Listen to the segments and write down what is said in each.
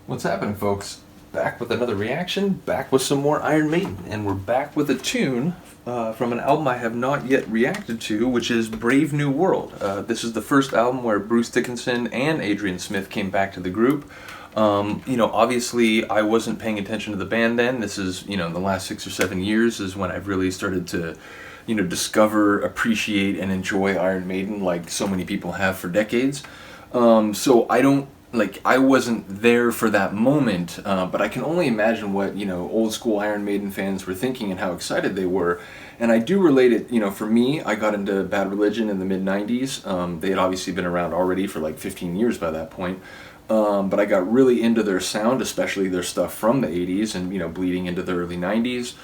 What's happening, folks? Back with another reaction, back with some more Iron Maiden, and we're back with a tune from an album I have not yet reacted to, which is Brave New World. This is the first album where Bruce Dickinson and Adrian Smith came back to the group. Obviously I wasn't paying attention to the band then. This is, in the last 6 or 7 years is when I've really started to, discover, appreciate, and enjoy Iron Maiden like so many people have for decades. So I wasn't there for that moment, but I can only imagine what, old school Iron Maiden fans were thinking and how excited they were. And I do relate it, for me, I got into Bad Religion in the mid-90s. They had obviously been around already for like 15 years by that point. But I got really into their sound, especially their stuff from the 80s and, bleeding into the early 90s.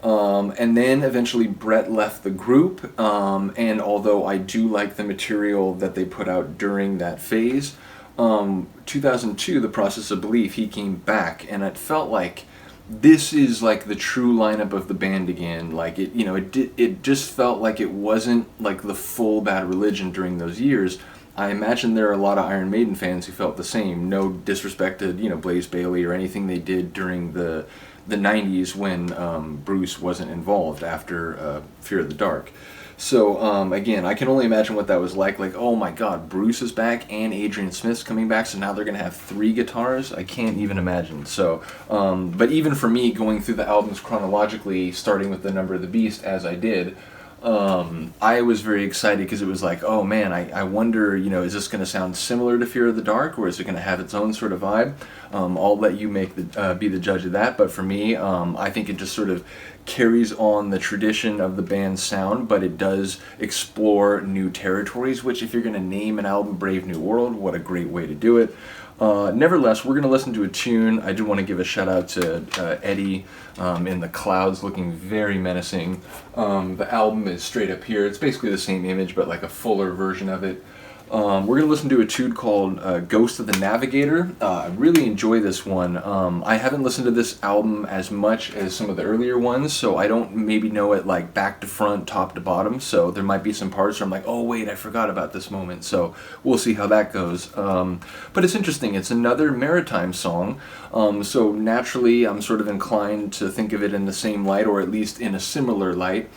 And then eventually Brett left the group, and although I do like the material that they put out during that phase, 2002, The Process of Belief, he came back, and it felt like this is like the true lineup of the band again. Like it just felt like it wasn't like the full Bad Religion during those years. I imagine there are a lot of Iron Maiden fans who felt the same. No disrespect to Blaze Bayley or anything they did during the 90s when Bruce wasn't involved after Fear of the Dark. So again, I can only imagine what that was like. Like, oh my God, Bruce is back and Adrian Smith's coming back, so now they're gonna have 3 guitars. I can't even imagine. So, but even for me, going through the albums chronologically, starting with the Number of the Beast as I did, I was very excited because it was like, oh man, I wonder, is this going to sound similar to Fear of the Dark, or is it going to have its own sort of vibe? I'll let you be the judge of that, but for me, I think it just sort of carries on the tradition of the band's sound, but it does explore new territories, which if you're going to name an album Brave New World, what a great way to do it. Nevertheless, we're going to listen to a tune. I do want to give a shout out to Eddie in the clouds, looking very menacing. The album is straight up here. It's basically the same image, but like a fuller version of it. We're going to listen to a tune called Ghost of the Navigator. I really enjoy this one. I haven't listened to this album as much as some of the earlier ones, so I don't maybe know it like back to front, top to bottom, so there might be some parts where I'm like, oh wait, I forgot about this moment, so we'll see how that goes. But it's interesting. It's another maritime song, so naturally I'm sort of inclined to think of it in the same light, or at least in a similar light,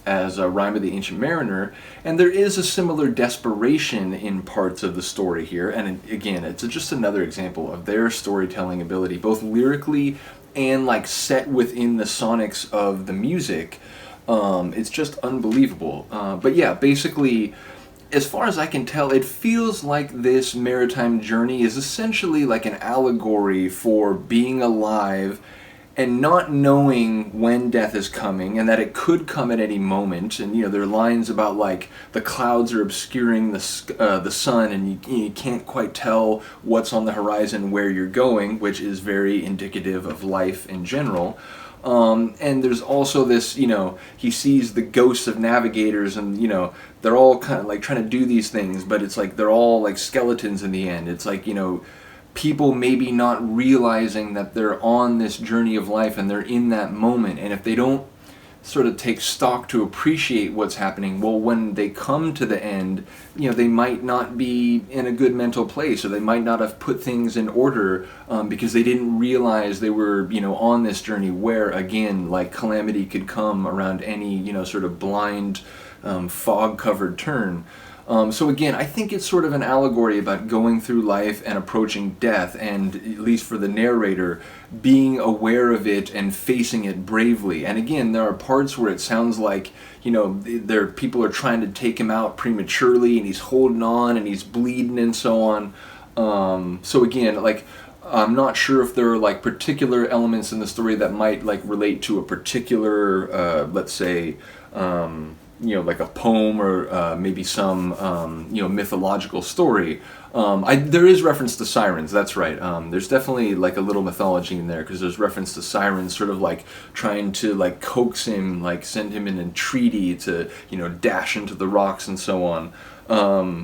as Rime of the Ancient Mariner, and there is a similar desperation in parts of the story here, and again, it's just another example of their storytelling ability, both lyrically and like set within the sonics of the music. It's just unbelievable. But yeah, basically, as far as I can tell, it feels like this maritime journey is essentially like an allegory for being alive and not knowing when death is coming, and that it could come at any moment. And there are lines about like the clouds are obscuring the sun, and you can't quite tell what's on the horizon, where you're going, which is very indicative of life in general. And there's also this, he sees the ghosts of navigators, and they're all kind of like trying to do these things, but it's like they're all like skeletons in the end. It's like people maybe not realizing that they're on this journey of life and they're in that moment, and if they don't sort of take stock to appreciate what's happening, well, when they come to the end, they might not be in a good mental place, or they might not have put things in order because they didn't realize they were on this journey where, again, like calamity could come around any sort of blind fog covered turn. So again, I think it's sort of an allegory about going through life and approaching death, and at least for the narrator, being aware of it and facing it bravely. And again, there are parts where it sounds like, people are trying to take him out prematurely, and he's holding on, and he's bleeding, and so on. So again, like, I'm not sure if there are like particular elements in the story that might like relate to a particular, let's say, like a poem, or maybe some mythological story. There is reference to sirens, that's right. There's definitely like a little mythology in there, because there's reference to sirens sort of like trying to like coax him, like send him in entreaty to dash into the rocks and so on.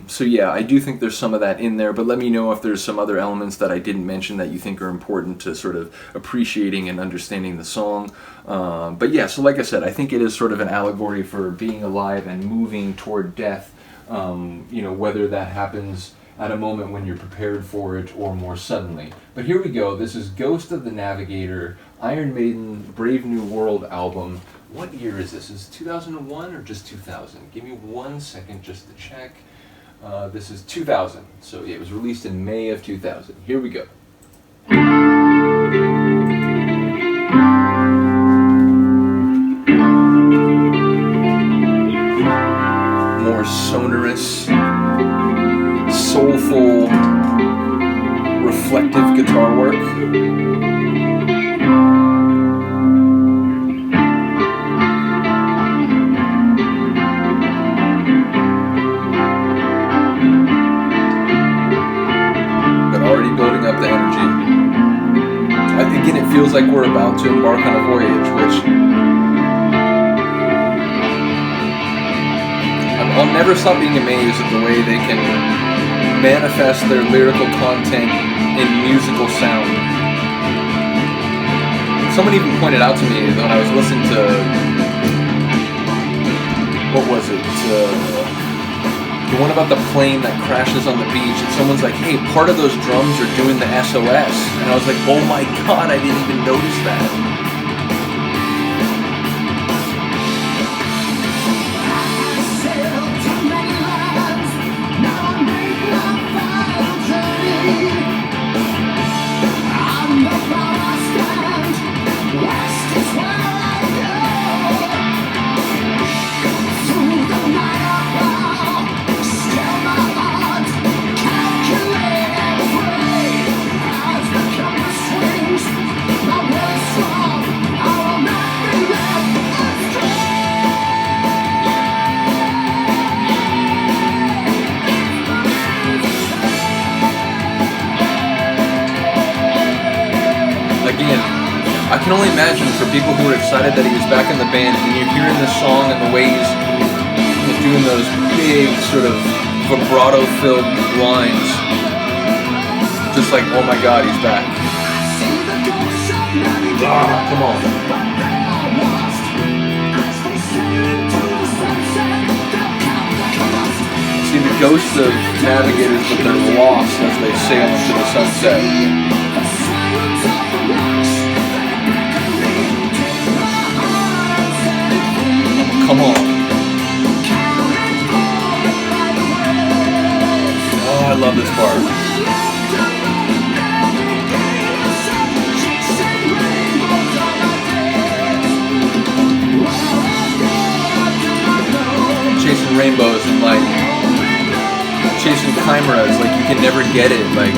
So yeah, I do think there's some of that in there, but let me know if there's some other elements that I didn't mention that you think are important to sort of appreciating and understanding the song. But yeah, so like I said, I think it is sort of an allegory for being alive and moving toward death, whether that happens at a moment when you're prepared for it or more suddenly. But here we go. This is Ghost of the Navigator, Iron Maiden, Brave New World album. What year is this? Is it 2001 or just 2000? Give me 1 second just to check. This is 2000. So it was released in May of 2000. Here we go. More sonorous, soulful, reflective guitar work. But already building up the energy. Again, it feels like we're about to embark on a voyage, which I'll never stop being amazed at the way they can manifest their lyrical content in musical sound. Someone even pointed out to me when I was listening to, what was it? The one about the plane that crashes on the beach, and someone's like, hey, part of those drums are doing the SOS. And I was like, oh my god, I didn't even notice that. Again, I can only imagine for people who are excited that he was back in the band and you're hearing the song and the way he's doing those big sort of vibrato-filled lines. Just like, oh my god, he's back. Ah, come on. See the ghosts of navigators, but they're lost as they sail into the sunset. Come on. Oh, I love this part. Chasing rainbows and like chasing chimeras, like you can never get it, like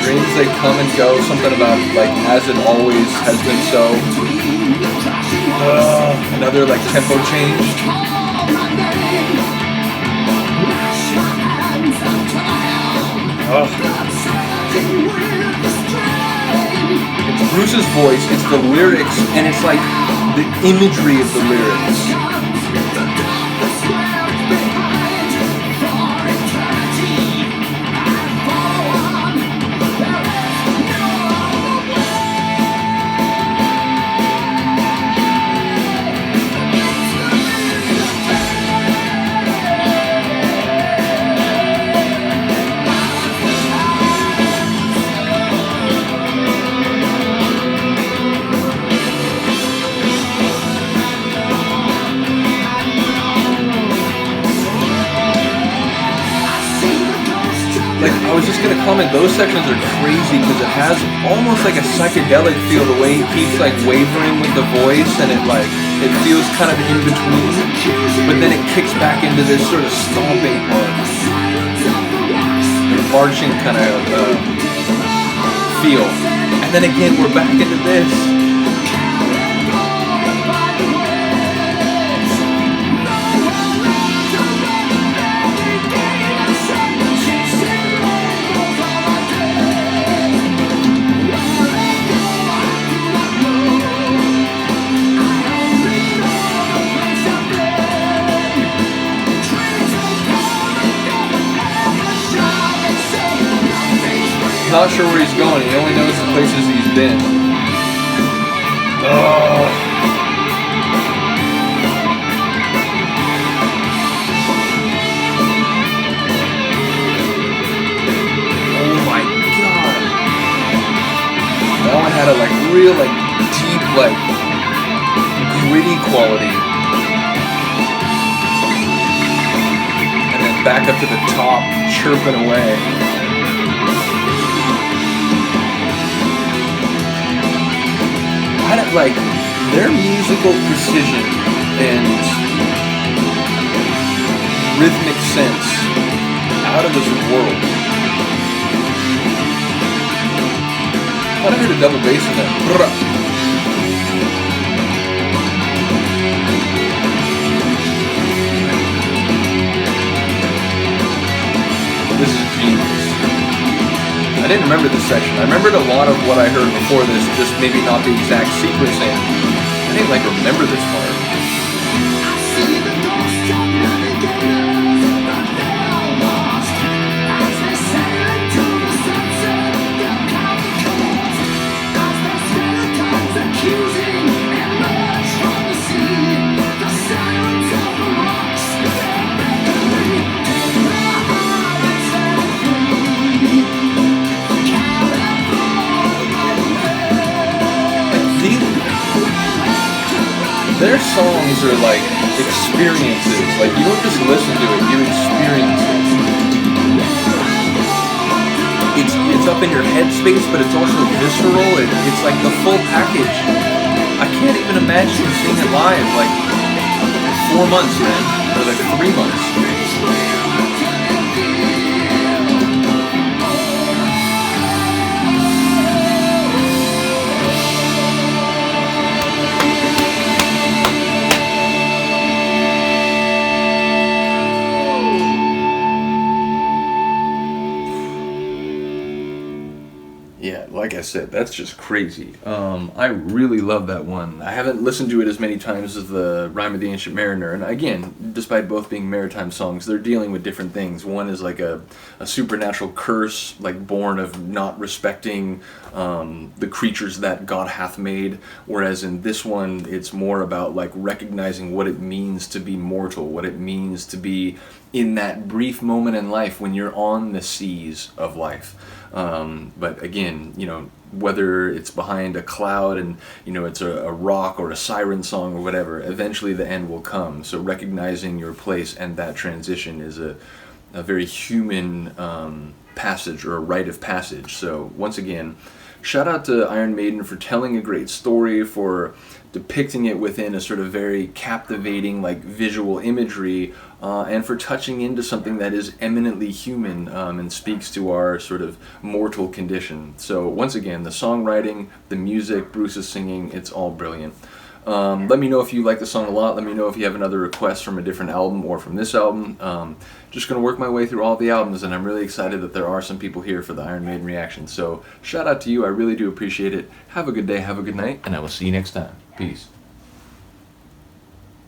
dreams they come and go, something about like as it always has been so. Another like tempo change. It's Bruce's voice, it's the lyrics, and it's like the imagery of the lyrics. I was just gonna comment, those sections are crazy because it has almost like a psychedelic feel, the way he keeps like wavering with the voice, and it feels kind of in between, but then it kicks back into this sort of stomping part, marching kind of feel, and then again we're back into this. Not sure where he's going. He only knows the places he's been. that like real like deep like gritty quality, and then back up to the top, chirping away. I don't like their musical precision and rhythmic sense out of this world. I heard a double bass in that. This is genius. I didn't remember this section. I remembered a lot of what I heard before this, just maybe not the exact sequencing. I didn't like remember this part. Their songs are like experiences. Like you don't just listen to it, you experience it. It's up in your headspace, but it's also visceral. It's like the full package. I can't even imagine seeing it live like 4 months, man, or like 3 months. Yeah, like I said, that's just crazy. I really love that one. I haven't listened to it as many times as the Rime of the Ancient Mariner, and again, despite both being maritime songs, they're dealing with different things. One is like a supernatural curse, like born of not respecting the creatures that God hath made, whereas in this one, it's more about like recognizing what it means to be mortal, what it means to be in that brief moment in life when you're on the seas of life. But again, you know, whether it's behind a cloud and, you know, it's a rock or a siren song or whatever, eventually the end will come. So recognizing your place and that transition is a very human passage, or a rite of passage. So once again, shout out to Iron Maiden for telling a great story, for depicting it within a sort of very captivating like visual imagery, and for touching into something that is eminently human, and speaks to our sort of mortal condition. So once again, the songwriting, the music, Bruce's singing, it's all brilliant. Let me know if you like the song a lot. Let me know if you have another request from a different album or from this album. Just going to work my way through all the albums, and I'm really excited that there are some people here for the Iron Maiden reaction. So shout out to you. I really do appreciate it. Have a good day, have a good night, and I will see you next time. Peace.